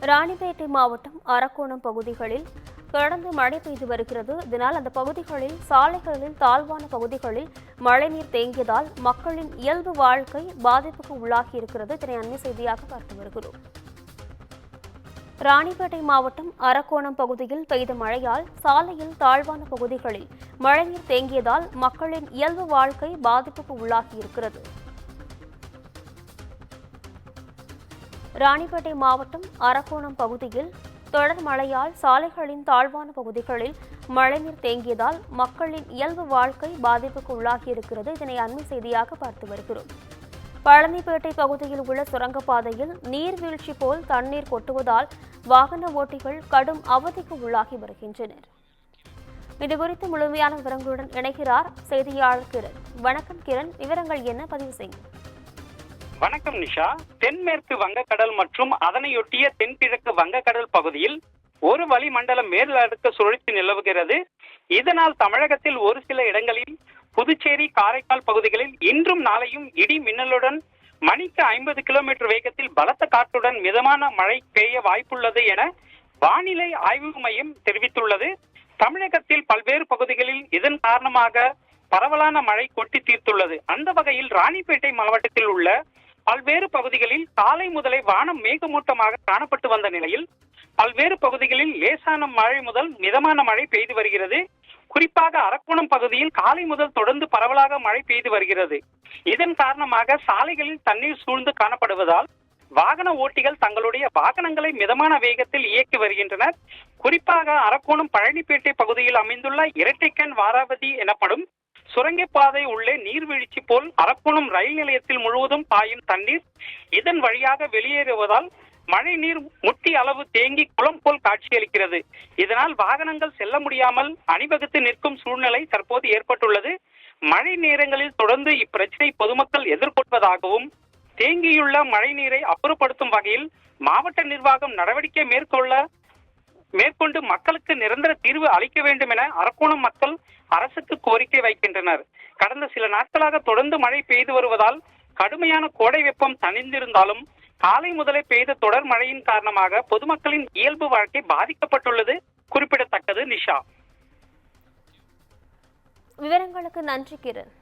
ராணிப்பேட்டை மாவட்டம் அரக்கோணம் பகுதிகளில் தொடர்ந்து மழை பெய்து வருகிறது. இதனால் அந்த பகுதிகளில் சாலைகளில் தாழ்வான பகுதிகளில் மழைநீர் தேங்கியதால் மக்களின் இயல்பு வாழ்க்கை பாதிப்புக்கு உள்ளாகி இருக்கிறது. இதனை அண்மை செய்தியாக பார்த்து வருகிறோம். ராணிப்பேட்டை மாவட்டம் அரக்கோணம் பகுதியில் பெய்த மழையால் சாலையில் தாழ்வான பகுதிகளில் மழைநீர் தேங்கியதால் மக்களின் இயல்பு வாழ்க்கை பாதிப்புக்கு உள்ளாகி இருக்கிறது. ராணிப்பேட்டை மாவட்டம் அரக்கோணம் பகுதியில் தொடர் மழையால் சாலைகளின் தாழ்வான பகுதிகளில் மழைநீர் தேங்கியதால் மக்களின் இயல்பு வாழ்க்கை பாதிப்புக்கு உள்ளாகி இருக்கிறது. இதனை அண்மை செய்தியாக பார்த்து வருகிறோம். பழனிப்பேட்டை பகுதியில் உள்ள சுரங்கப்பாதையில் நீர்வீழ்ச்சி போல் தண்ணீர் கொட்டுவதால் வாகன ஓட்டிகள் கடும் அவதிக்கு உள்ளாகி வருகின்றனர். இதுகுறித்து முழுமையான விவரங்களுடன் இணைகிறார் செய்தியாளர் கிரண். வணக்கம் கிரண், விவரங்கள் என்ன? பதிவு செய்யும். வணக்கம் நிஷா. தென்மேற்கு வங்கக்கடல் மற்றும் அதனையொட்டிய தென்கிழக்கு வங்கக்கடல் பகுதியில் ஒரு வளிமண்டல மேலடுக்கு சுழற்சி நிலவுகிறது. இதனால் தமிழகத்தில் ஒரு சில இடங்களில் புதுச்சேரி, காரைக்கால் பகுதிகளில் இன்றும் நாளையும் இடி மின்னலுடன் மணிக்கு 50 கிலோமீட்டர் வேகத்தில் பலத்த காற்றுடன் மிதமான மழை பெய்ய வாய்ப்புள்ளது என வானிலை ஆய்வு மையம் தெரிவித்துள்ளது. தமிழகத்தில் பல்வேறு பகுதிகளில் இதன் காரணமாக பரவலான மழை கொட்டி தீர்த்துள்ளது. அந்த வகையில் ராணிப்பேட்டை மாவட்டத்தில் உள்ள பல்வேறு பகுதிகளில் காலை முதலே வானம் மேகமூட்டமாக காணப்பட்டு வந்த நிலையில் பல்வேறு பகுதிகளில் லேசான மழை முதல் மிதமான மழை பெய்து வருகிறது. குறிப்பாக அரக்கோணம் பகுதியில் காலை முதல் தொடர்ந்து பரவலாக மழை பெய்து வருகிறது. இதன் காரணமாக சாலைகளில் தண்ணீர் சூழ்ந்து காணப்படுவதால் வாகன ஓட்டிகள் தங்களுடைய வாகனங்களை மிதமான வேகத்தில் இயக்கி வருகின்றனர். குறிப்பாக அரக்கோணம் பழனிப்பேட்டை பகுதியில் அமைந்துள்ள இரட்டைக்கண் வாராவதி எனப்படும் சுரங்கப்பாதை உள்ளே நீர்வீழ்ச்சி போல் அரக்கோணம் ரயில் நிலையத்தில் முழுவதும் பாயும் தண்ணீர் இதன் வழியாக வெளியேறுவதால் மழை நீர் முட்டி அளவு தேங்கி குளம் போல் காட்சியளிக்கிறது. இதனால் வாகனங்கள் செல்ல முடியாமல் அணிவகுத்து நிற்கும் சூழ்நிலை தற்போது ஏற்பட்டுள்ளது. மழை நேரங்களில் தொடர்ந்து இப்பிரச்சனை பொதுமக்கள் எதிர்கொள்வதாகவும் தேங்கியுள்ள மழை நீரை அப்புறப்படுத்தும் வகையில் மாவட்ட நிர்வாகம் நடவடிக்கை மேற்கொண்டு மக்களுக்கு நிரந்தர தீர்வு அளிக்க வேண்டும் என அரக்கோணம் மக்கள் அரசுக்கு கோரிக்கை வைக்கின்றனர். கடந்த சில நாட்களாக தொடர்ந்து மழை பெய்து வருவதால் கடுமையான கோடை வெப்பம் தணிந்திருந்தாலும் காலை முதலே பெய்த தொடர் மழையின் காரணமாக பொதுமக்களின் இயல்பு வாழ்க்கை பாதிக்கப்பட்டுள்ளது குறிப்பிடத்தக்கது. நிஷா, விவரங்களுக்கு நன்றி கிரண்.